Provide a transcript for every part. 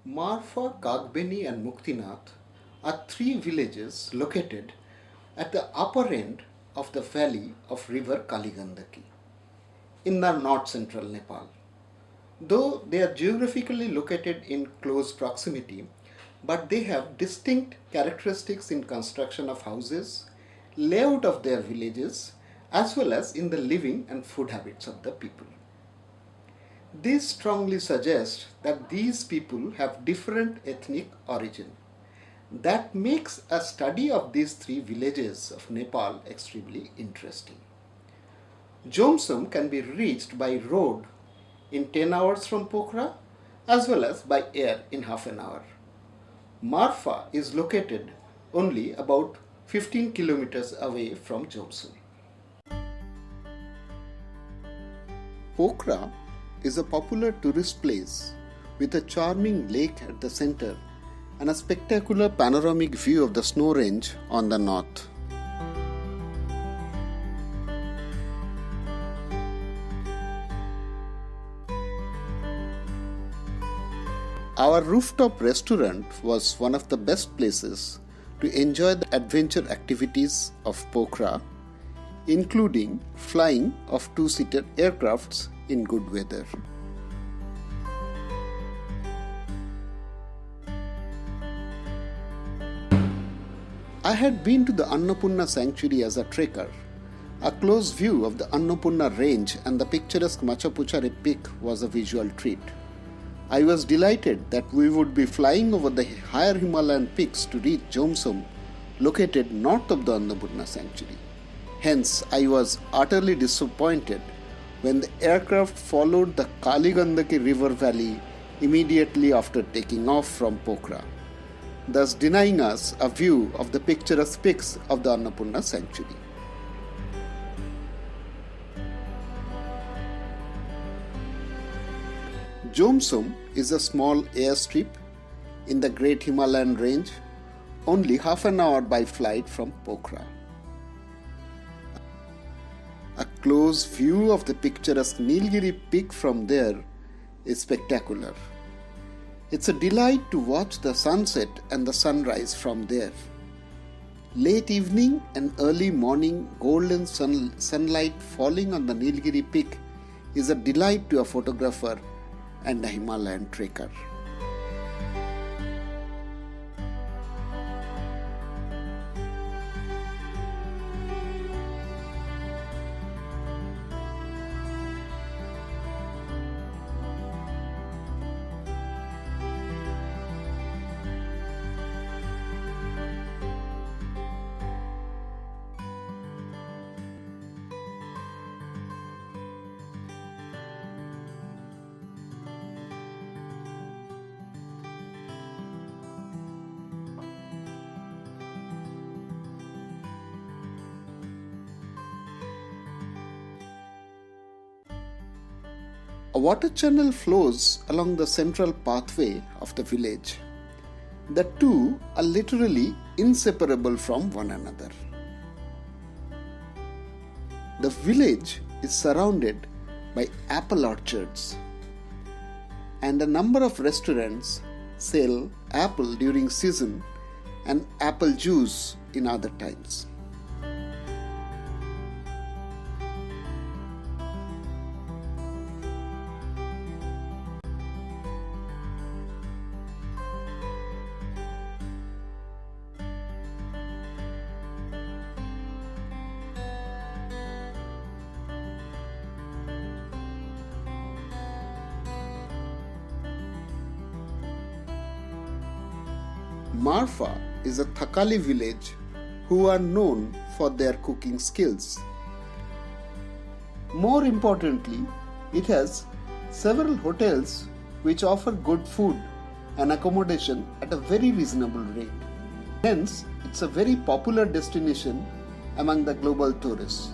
Marpha, Kagbeni and Muktinath are three villages located at the upper end of the valley of river Kaligandaki in the north-central Nepal. Though they are geographically located in close proximity, but they have distinct characteristics in construction of houses, layout of their villages, as well as in the living and food habits of the people. This strongly suggests that these people have different ethnic origin. That makes a study of these three villages of Nepal extremely interesting. Jomsom can be reached by road in 10 hours from Pokhara as well as by air in half an hour. Marpha is located only about 15 kilometers away from Jomsom. Pokhara is a popular tourist place with a charming lake at the center and a spectacular panoramic view of the snow range on the north. Our rooftop restaurant was one of the best places to enjoy the adventure activities of Pokhara, including flying of two-seater aircrafts in good weather. I had been to the Annapurna sanctuary as a trekker. A close view of the Annapurna range and the picturesque Machapuchare peak was a visual treat. I was delighted that we would be flying over the higher Himalayan peaks to reach Jomsom, located north of the Annapurna sanctuary. Hence, I was utterly disappointed when the aircraft followed the Kaligandaki river valley immediately after taking off from Pokhara, thus denying us a view of the picturesque peaks of the Annapurna sanctuary. Jomsom is a small airstrip in the Great Himalayan range, only half an hour by flight from Pokhara. A close view of the picturesque Nilgiri peak from there is spectacular. It's a delight to watch the sunset and the sunrise from there. Late evening and early morning golden sunlight falling on the Nilgiri peak is a delight to a photographer and a Himalayan trekker. A water channel flows along the central pathway of the village. The two are literally inseparable from one another. The village is surrounded by apple orchards, and a number of restaurants sell apple during season and apple juice in other times. Marpha is a Thakali village who are known for their cooking skills. More importantly, it has several hotels which offer good food and accommodation at a very reasonable rate. Hence, it's a very popular destination among the global tourists.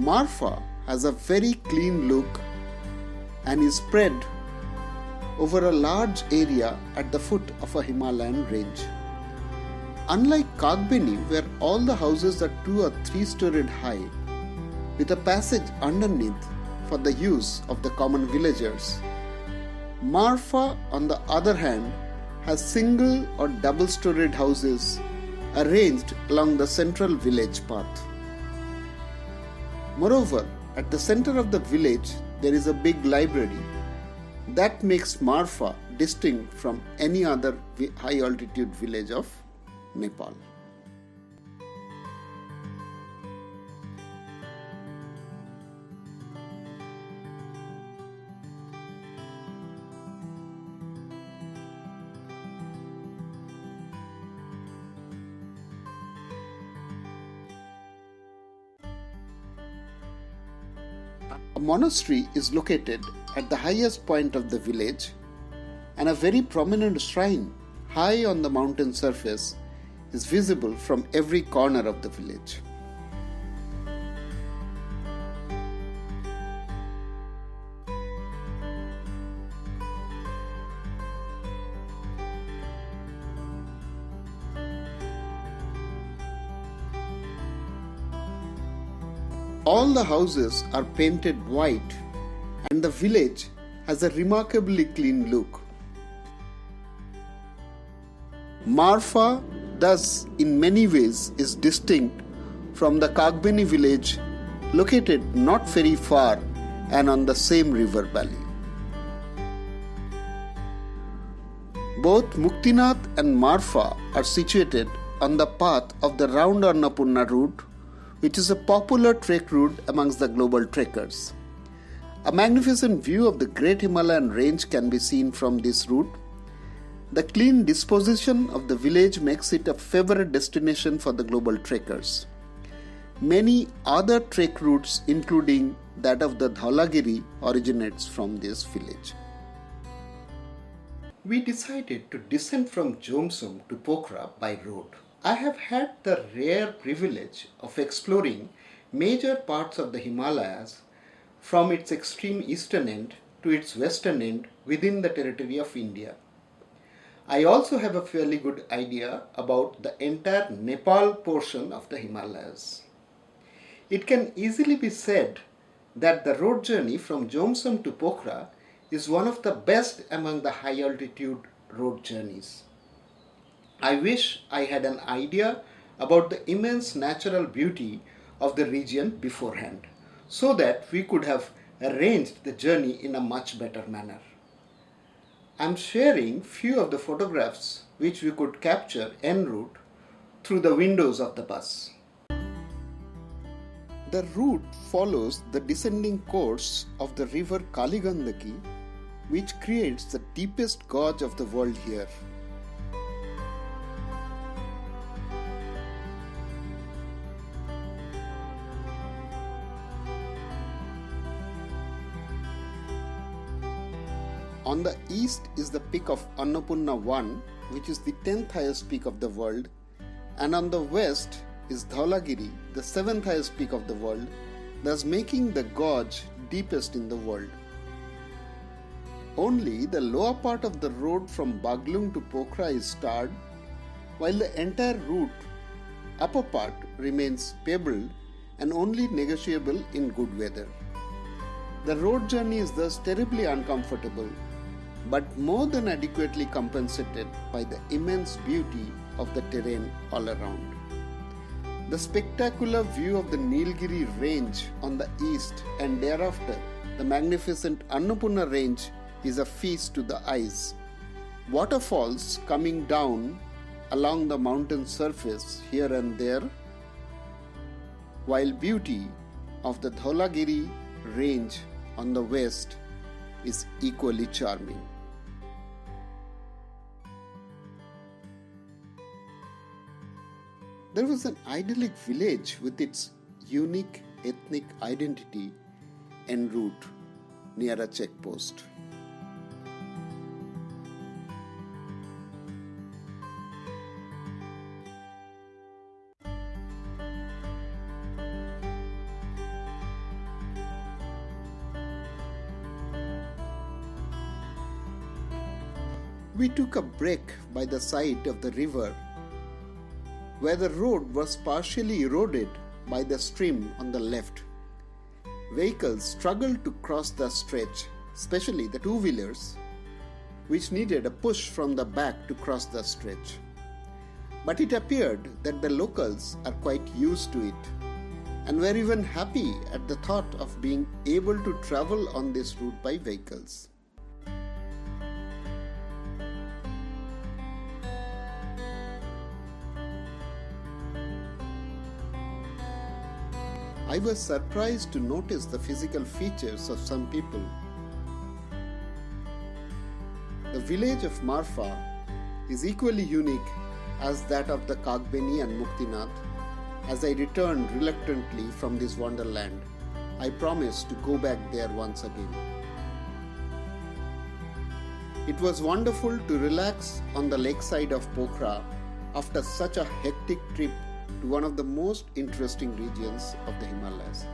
Marpha has a very clean look and is spread over a large area at the foot of a Himalayan range. Unlike Kagbeni, where all the houses are 2 or 3 storied high, with a passage underneath for the use of the common villagers, Marpha, on the other hand, has single or double storied houses arranged along the central village path. Moreover, at the center of the village, there is a big library that makes Marpha distinct from any other high altitude village of Nepal. A monastery is located at the highest point of the village, and a very prominent shrine high on the mountain surface is visible from every corner of the village. All the houses are painted white, and the village has a remarkably clean look. Marpha, thus, in many ways is distinct from the Kagbeni village located not very far and on the same river valley. Both Muktinath and Marpha are situated on the path of the Round Annapurna route, which is a popular trek route amongst the global trekkers. A magnificent view of the Great Himalayan range can be seen from this route. The clean disposition of the village makes it a favorite destination for the global trekkers. Many other trek routes, including that of the Dhaulagiri, originates from this village. We decided to descend from Jomsom to Pokhara by road. I have had the rare privilege of exploring major parts of the Himalayas from its extreme eastern end to its western end within the territory of India. I also have a fairly good idea about the entire Nepal portion of the Himalayas. It can easily be said that the road journey from Jomsom to Pokhara is one of the best among the high altitude road journeys. I wish I had an idea about the immense natural beauty of the region beforehand, so that we could have arranged the journey in a much better manner. I am sharing few of the photographs which we could capture en route through the windows of the bus. The route follows the descending course of the river Kaligandaki, which creates the deepest gorge of the world here. On the east is the peak of Annapurna 1, which is the 10th highest peak of the world, and on the west is Dhaulagiri, the 7th highest peak of the world, thus making the gorge deepest in the world. Only the lower part of the road from Baglung to Pokhara is starred, while the entire route, upper part, remains pebbled and only negotiable in good weather. The road journey is thus terribly uncomfortable, but more than adequately compensated by the immense beauty of the terrain all around. The spectacular view of the Nilgiri range on the east and thereafter the magnificent Annapurna range is a feast to the eyes. Waterfalls coming down along the mountain surface here and there, while beauty of the Dhaulagiri range on the west is equally charming. There was an idyllic village with its unique ethnic identity en route near a checkpost. We took a break by the side of the river where the road was partially eroded by the stream on the left. Vehicles struggled to cross the stretch, especially the two-wheelers, which needed a push from the back to cross the stretch. But it appeared that the locals are quite used to it and were even happy at the thought of being able to travel on this route by vehicles. I was surprised to notice the physical features of some people. The village of Marpha is equally unique as that of the Kagbeni and Muktinath. As I returned reluctantly from this wonderland, I promised to go back there once again. It was wonderful to relax on the lakeside of Pokhara after such a hectic trip to one of the most interesting regions of the Himalayas.